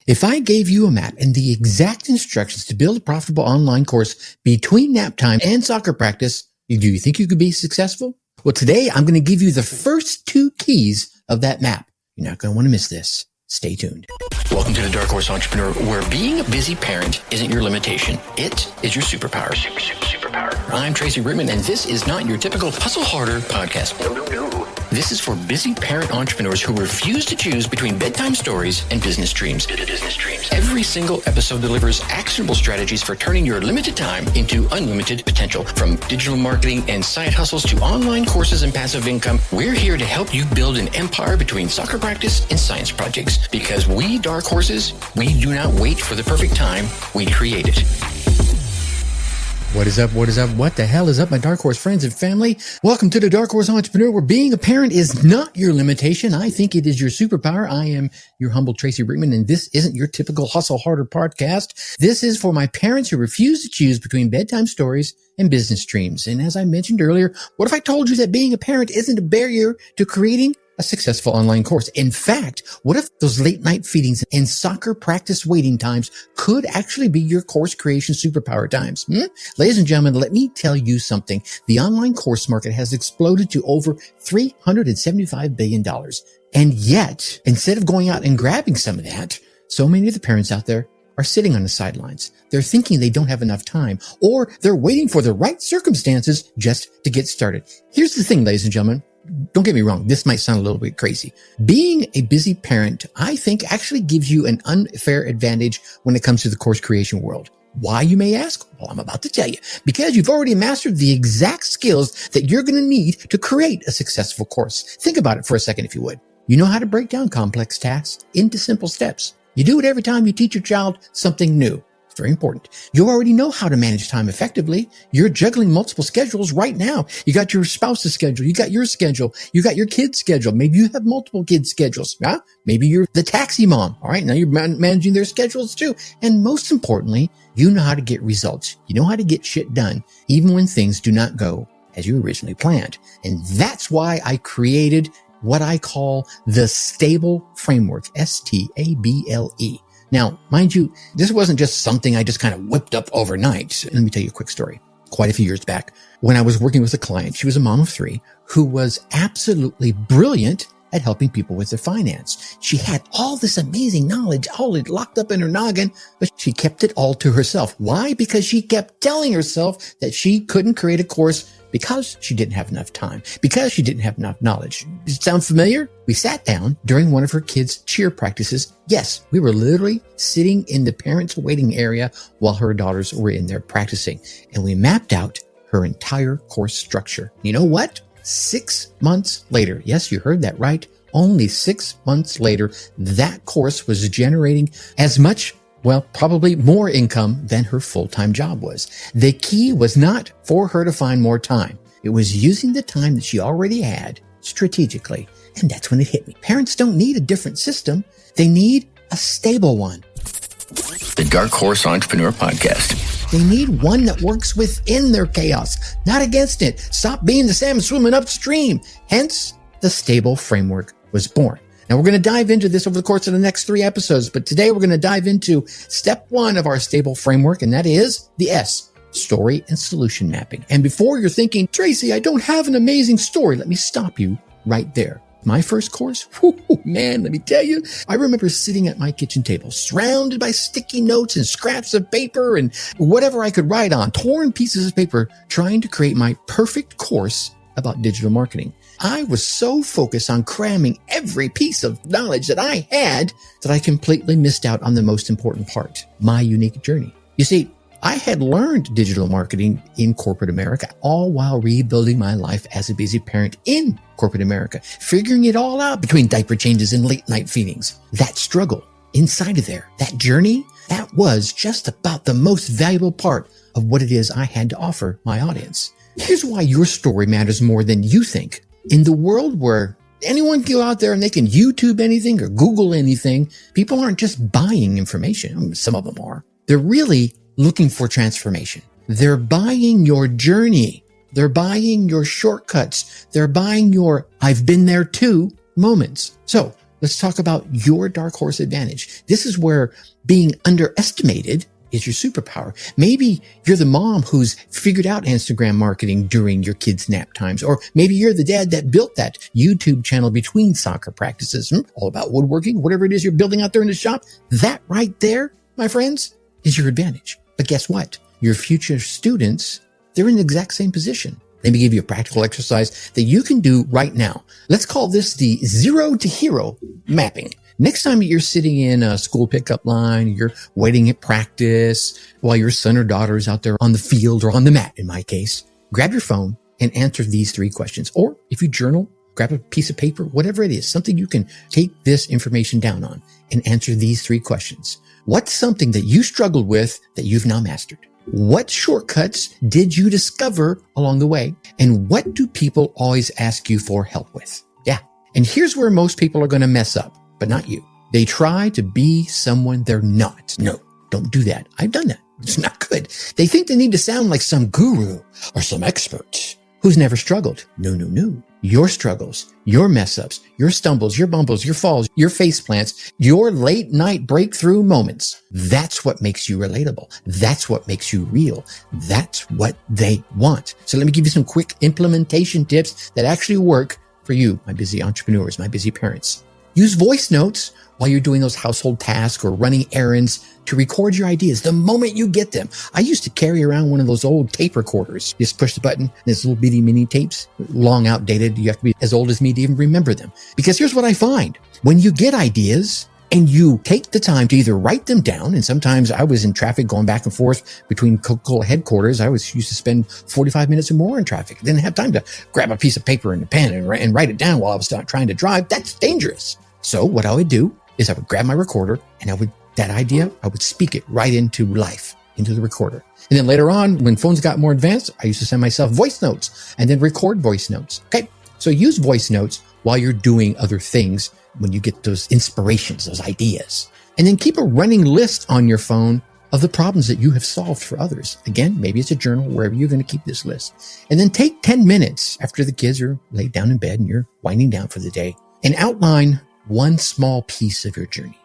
If I gave you a map and the exact instructions to build a profitable online course between nap time and soccer practice, do you think you could be successful? Well, today I'm going to give you the first 2 keys of that map. You're not going to want to miss this. Stay tuned. Welcome to the Dark Horse Entrepreneur, where being a busy parent isn't your limitation. It is your superpower. Superpower. I'm Tracy and this is not your typical hustle harder podcast. No. This is for busy parent entrepreneurs who refuse to choose between bedtime stories and business dreams. Every single episode delivers actionable strategies for turning your limited time into unlimited potential. From digital marketing and side hustles to online courses and passive income, we're here to help you build an empire between soccer practice and science projects. Because we Dark Horses, we do not wait for the perfect time, we create it. What is up? What the hell is up, my Dark Horse friends and family? Welcome to the Dark Horse Entrepreneur, where being a parent is not your limitation. I think it is your superpower. I am your humble Tracy Brinkman, and this isn't your typical hustle harder podcast. This is for my parents who refuse to choose between bedtime stories and business dreams. And as I mentioned earlier, what if I told you that being a parent isn't a barrier to creating a successful online course? In fact, what if those late night feedings and soccer practice waiting times could actually be your course creation superpower times? Ladies and gentlemen, let me tell you something. The online course market has exploded to over $375 billion. And yet, instead of going out and grabbing some of that, so many of the parents out there are sitting on the sidelines. They're thinking they don't have enough time, or they're waiting for the right circumstances just to get started. Here's the thing, ladies and gentlemen. Don't get me wrong, this might sound a little bit crazy. Being a busy parent, I think, actually gives you an unfair advantage when it comes to the course creation world. Why, you may ask? Well, I'm about to tell you. Because you've already mastered the exact skills that you're going to need to create a successful course. Think about it for a second, if you would. You know how to break down complex tasks into simple steps. You do it every time you teach your child something new. Very important. You already know how to manage time effectively. You're juggling multiple schedules right now. You got your spouse's schedule. You got your schedule. You got your kid's schedule. Maybe you have multiple kids' schedules. Yeah? Maybe you're the taxi mom. All right. Now you're managing their schedules too. And most importantly, you know how to get results. You know how to get shit done, even when things do not go as you originally planned. And that's why I created what I call the stable framework, STABLE. Now, mind you, this wasn't just something I just kind of whipped up overnight. Let me tell you a quick story. Quite a few years back, when I was working with a client, she was a mom of 3 who was absolutely brilliant at helping people with their finance. She had all this amazing knowledge, all locked up in her noggin, but she kept it all to herself. Why? Because she kept telling herself that she couldn't create a course because she didn't have enough time, because she didn't have enough knowledge. Does it sound familiar? We sat down during one of her kids' cheer practices. Yes, we were literally sitting in the parents' waiting area while her daughters were in there practicing. And we mapped out her entire course structure. You know what? 6 months later, yes, you heard that right. Only 6 months later, that course was generating as much, well, probably more income than her full-time job was. The key was not for her to find more time. It was using the time that she already had strategically. And that's when it hit me. Parents don't need a different system. They need a stable one. The Dark Horse Entrepreneur Podcast. They need one that works within their chaos, not against it. Stop being the salmon swimming upstream. Hence, the stable framework was born. Now, we're going to dive into this over the course of the next 3 episodes, but today we're going to dive into step 1 of our stable framework, and that is the S, story and solution mapping. And before you're thinking, Tracy, I don't have an amazing story, let me stop you right there. My first course, man, let me tell you, I remember sitting at my kitchen table, surrounded by sticky notes and scraps of paper and whatever I could write on, torn pieces of paper, trying to create my perfect course about digital marketing. I was so focused on cramming every piece of knowledge that I had that I completely missed out on the most important part, my unique journey. You see, I had learned digital marketing in corporate America, all while rebuilding my life as a busy parent in corporate America, figuring it all out between diaper changes and late night feedings. That struggle inside of there, that journey, that was just about the most valuable part of what it is I had to offer my audience. Here's why your story matters more than you think. In the world where anyone can go out there and they can YouTube anything or Google anything, people aren't just buying information. Some of them are. They're really looking for transformation. They're buying your journey. They're buying your shortcuts. They're buying your I've been there too moments. So Let's talk about your dark horse advantage. This is where being underestimated is your superpower. Maybe you're the mom who's figured out Instagram marketing during your kids' nap times, or maybe you're the dad that built that YouTube channel between soccer practices, all about woodworking, whatever it is you're building out there in the shop. That right there, my friends, is your advantage. But guess what? Your future students, they're in the exact same position. Let me give you a practical exercise that you can do right now. Let's call this the 0 to hero mapping. Next time you're sitting in a school pickup line, you're waiting at practice while your son or daughter is out there on the field or on the mat, in my case, grab your phone and answer these 3 questions. Or if you journal, grab a piece of paper, whatever it is, something you can take this information down on and answer these 3 questions. What's something that you struggled with that you've now mastered? What shortcuts did you discover along the way? And what do people always ask you for help with? Yeah. And here's where most people are going to mess up, but not you. They try to be someone they're not. No, don't do that. I've done that. It's not good. They think they need to sound like some guru or some expert who's never struggled. No, no, no. Your struggles, your mess ups, your stumbles, your bumbles, your falls, your face plants, your late night breakthrough moments. That's what makes you relatable. That's what makes you real. That's what they want. So let me give you some quick implementation tips that actually work for you, my busy entrepreneurs, my busy parents. Use voice notes while you're doing those household tasks or running errands to record your ideas the moment you get them. I used to carry around one of those old tape recorders. Just push the button, this little bitty mini tapes, long outdated. You have to be as old as me to even remember them. Because here's what I find. When you get ideas and you take the time to either write them down, and sometimes I was in traffic going back and forth between Coca-Cola headquarters. I used to spend 45 minutes or more in traffic. I didn't have time to grab a piece of paper and a pen and write it down while I was trying to drive. That's dangerous. So what I would do is I would grab my recorder and I would speak it right into life, into the recorder. And then later on, when phones got more advanced, I used to send myself voice notes and then record voice notes. Okay. So use voice notes while you're doing other things when you get those inspirations, those ideas. And then keep a running list on your phone of the problems that you have solved for others. Again, maybe it's a journal, wherever you're going to keep this list. And then take 10 minutes after the kids are laid down in bed and you're winding down for the day and outline one small piece of your journey.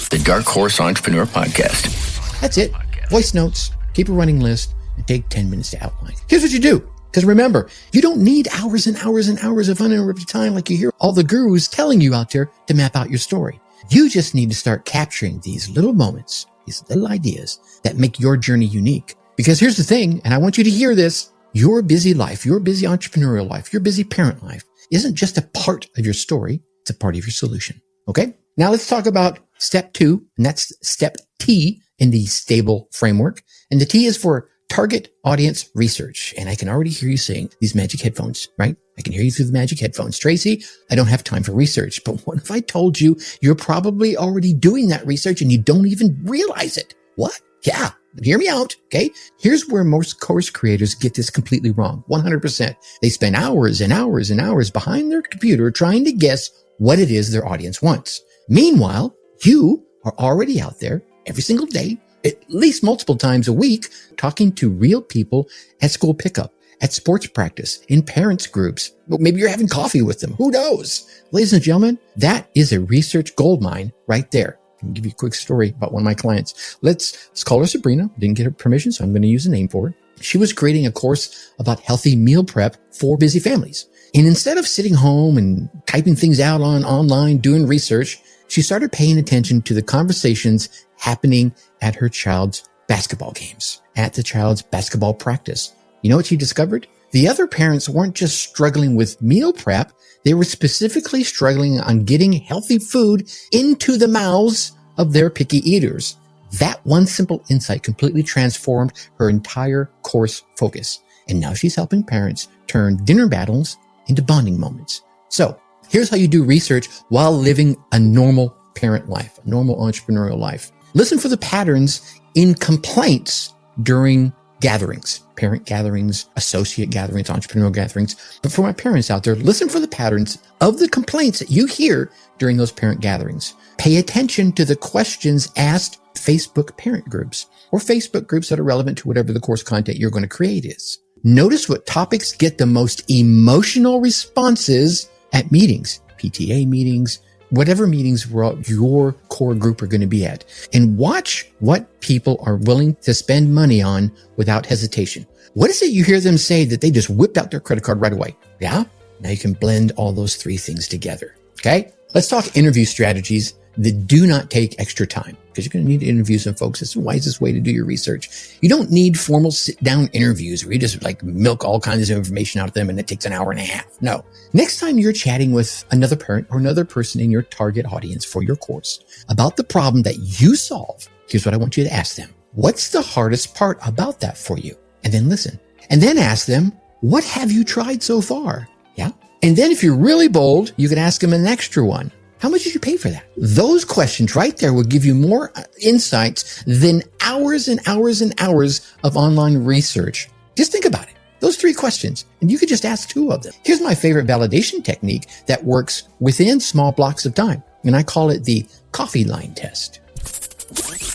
The Dark Horse Entrepreneur Podcast. That's it. Voice notes, keep a running list, and take 10 minutes to outline. Here's what you do. Because remember, you don't need hours and hours and hours of uninterrupted time like you hear all the gurus telling you out there to map out your story. You just need to start capturing these little moments, these little ideas that make your journey unique. Because here's the thing, and I want you to hear this, your busy life, your busy entrepreneurial life, your busy parent life isn't just a part of your story. It's a part of your solution. Okay. Now let's talk about step 2, and that's step T in the stable framework. And the T is for target audience research. And I can already hear you saying these magic headphones, right? I can hear you through the magic headphones. Tracy, I don't have time for research. But what if I told you you're probably already doing that research and you don't even realize it? What? Yeah. Hear me out. Okay. Here's where most course creators get this completely wrong. 100%. They spend hours and hours and hours behind their computer trying to guess what it is their audience wants. Meanwhile, you are already out there every single day, at least multiple times a week, talking to real people at school pickup, at sports practice, in parents groups. Maybe you're having coffee with them. Who knows? Ladies and gentlemen, that is a research goldmine right there. I can give you a quick story about one of my clients. Let's call her Sabrina. Didn't get her permission, so I'm going to use a name for her. She was creating a course about healthy meal prep for busy families. And instead of sitting home and typing things out online, doing research, she started paying attention to the conversations happening at her child's basketball games, at the child's basketball practice. You know what she discovered? The other parents weren't just struggling with meal prep. They were specifically struggling on getting healthy food into the mouths of their picky eaters. That one simple insight completely transformed her entire course focus. And now she's helping parents turn dinner battles into bonding moments. So here's how you do research while living a normal parent life, a normal entrepreneurial life. Listen for the patterns in complaints during gatherings, parent gatherings, associate gatherings, entrepreneurial gatherings. But for my parents out there, listen for the patterns of the complaints that you hear during those parent gatherings. Pay attention to the questions asked Facebook parent groups or Facebook groups that are relevant to whatever the course content you're going to create is. Notice what topics get the most emotional responses at meetings, PTA meetings, whatever meetings your core group are going to be at, and watch what people are willing to spend money on without hesitation. What is it you hear them say that they just whipped out their credit card right away? Yeah? Now you can blend all those three things together. Okay? Let's talk interview strategies that do not take extra time, because you're going to need to interview some folks. It's the wisest way to do your research. You don't need formal sit-down interviews where you just like milk all kinds of information out of them and it takes an hour and a half. No. Next time you're chatting with another parent or another person in your target audience for your course about the problem that you solve, here's what I want you to ask them. What's the hardest part about that for you? And then listen. And then ask them, what have you tried so far? Yeah. And then if you're really bold, you can ask them an extra one. How much did you pay for that? Those questions right there will give you more insights than hours and hours and hours of online research. Just think about it. Those three questions, and you could just ask two of them. Here's my favorite validation technique that works within small blocks of time, and I call it the coffee line test.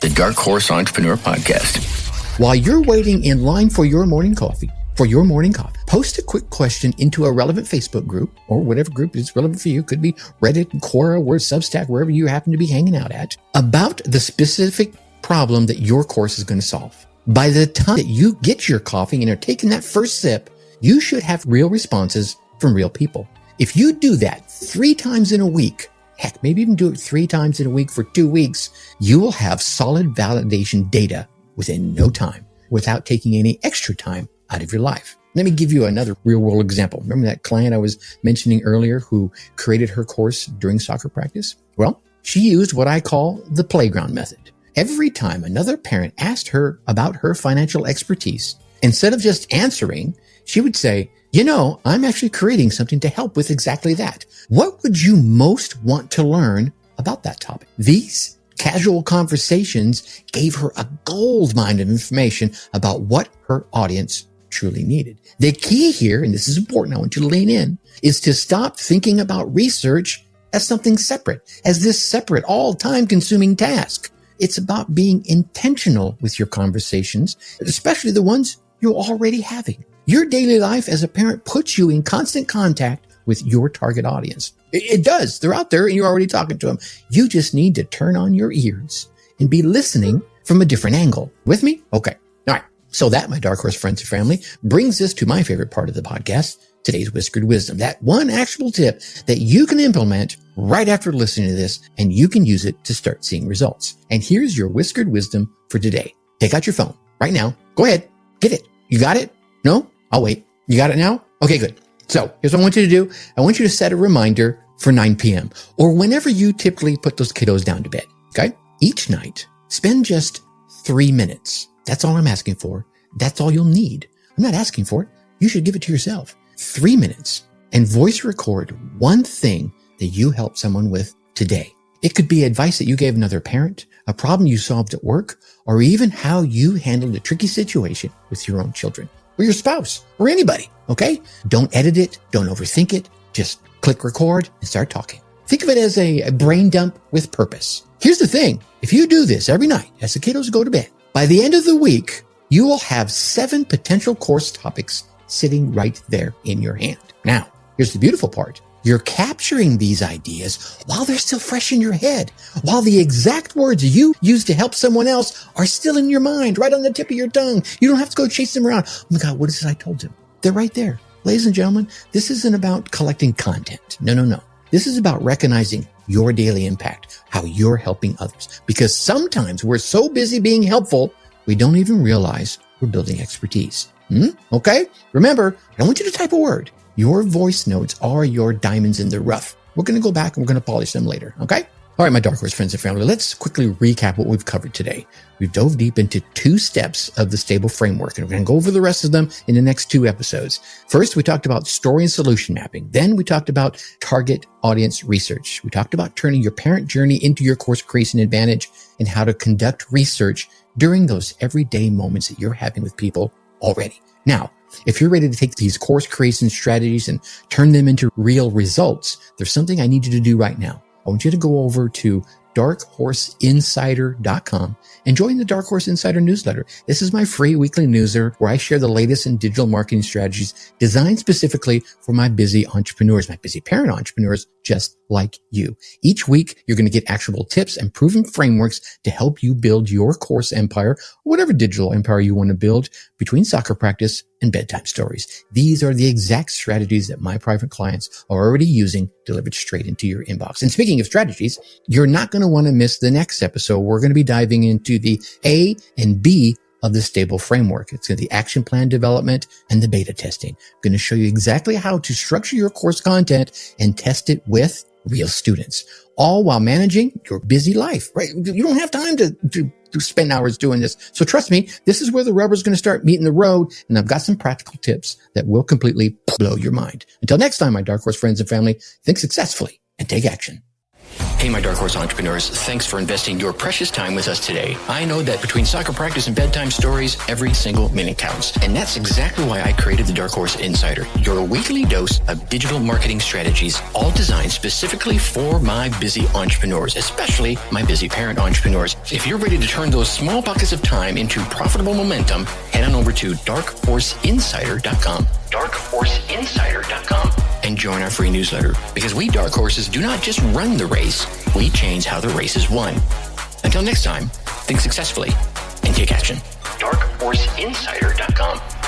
The Dark Horse Entrepreneur Podcast. While you're waiting in line for your morning coffee, post a quick question into a relevant Facebook group or whatever group is relevant for you. Could be Reddit, Quora, or Substack, wherever you happen to be hanging out at, about the specific problem that your course is going to solve. By the time that you get your coffee and are taking that first sip, you should have real responses from real people. If you do that 3 times in a week, heck, maybe even do it 3 times in a week for 2 weeks, you will have solid validation data within no time without taking any extra time out of your life. Let me give you another real world example. Remember that client I was mentioning earlier who created her course during soccer practice? Well, she used what I call the playground method. Every time another parent asked her about her financial expertise, instead of just answering, she would say, I'm actually creating something to help with exactly that. What would you most want to learn about that topic? These casual conversations gave her a gold mine of information about what her audience truly needed. The key here, and this is important, I want you to lean in, is to stop thinking about research as something separate, as this separate, all time-consuming task. It's about being intentional with your conversations, especially the ones you're already having. Your daily life as a parent puts you in constant contact with your target audience. It does. They're out there and you're already talking to them. You just need to turn on your ears and be listening from a different angle. With me? Okay. All right. So that, my Dark Horse friends and family, brings us to my favorite part of the podcast, today's Whiskered Wisdom. That one actual tip that you can implement right after listening to this, and you can use it to start seeing results. And here's your Whiskered Wisdom for today. Take out your phone right now. Go ahead. Get it. You got it? No? I'll wait. You got it now? Okay, good. So here's what I want you to do. I want you to set a reminder for 9 p.m. or whenever you typically put those kiddos down to bed. Okay? Each night, spend just 3 minutes. That's all I'm asking for. That's all you'll need. I'm not asking for it. You should give it to yourself. 3 minutes and voice record one thing that you helped someone with today. It could be advice that you gave another parent, a problem you solved at work, or even how you handled a tricky situation with your own children or your spouse or anybody. Okay? Don't edit it. Don't overthink it. Just click record and start talking. Think of it as a brain dump with purpose. Here's the thing. If you do this every night as the kiddos go to bed, by the end of the week, you will have 7 potential course topics sitting right there in your hand. Now, here's the beautiful part. You're capturing these ideas while they're still fresh in your head, while the exact words you used to help someone else are still in your mind, right on the tip of your tongue. You don't have to go chase them around. Oh my God, what is it I told him? They're right there. Ladies and gentlemen, this isn't about collecting content. No. This is about recognizing your daily impact, how you're helping others. Because sometimes we're so busy being helpful, we don't even realize we're building expertise. Okay? Remember, I don't want you to type a word. Your voice notes are your diamonds in the rough. We're going to go back and we're going to polish them later. Okay? All right, my Dark Horse friends and family, let's quickly recap what we've covered today. We've dove deep into 2 steps of the stable framework, and we're going to go over the rest of them in the next 2 episodes. First, we talked about story and solution mapping. Then we talked about target audience research. We talked about turning your parent journey into your course creation advantage and how to conduct research during those everyday moments that you're having with people already. Now, if you're ready to take these course creation strategies and turn them into real results, there's something I need you to do right now. I want you to go over to darkhorseinsider.com and join the Dark Horse Insider newsletter. This is my free weekly newsletter where I share the latest in digital marketing strategies designed specifically for my busy entrepreneurs, my busy parent entrepreneurs, just like you. Each week, you're going to get actionable tips and proven frameworks to help you build your course empire, whatever digital empire you want to build, between soccer practice and bedtime stories. These are the exact strategies that my private clients are already using delivered straight into your inbox. And speaking of strategies, you're not going to want to miss the next episode. We're going to be diving into the A and B of the stable framework. It's going to be the action plan development and the beta testing. I'm going to show you exactly how to structure your course content and test it with real students, all while managing your busy life, right? You don't have time to spend hours doing this. So trust me, this is where the rubber's going to start meeting the road. And I've got some practical tips that will completely blow your mind. Until next time, my Dark Horse friends and family, think successfully and take action. Hey, my Dark Horse entrepreneurs, thanks for investing your precious time with us today. I know that between soccer practice and bedtime stories, every single minute counts. And that's exactly why I created the Dark Horse Insider, your weekly dose of digital marketing strategies, all designed specifically for my busy entrepreneurs, especially my busy parent entrepreneurs. If you're ready to turn those small buckets of time into profitable momentum, head on over to darkhorseinsider.com. darkhorseinsider.com and join our free newsletter, because we Dark Horses do not just run the race, we change how the race is won. Until next time, think successfully and take action. darkhorseinsider.com.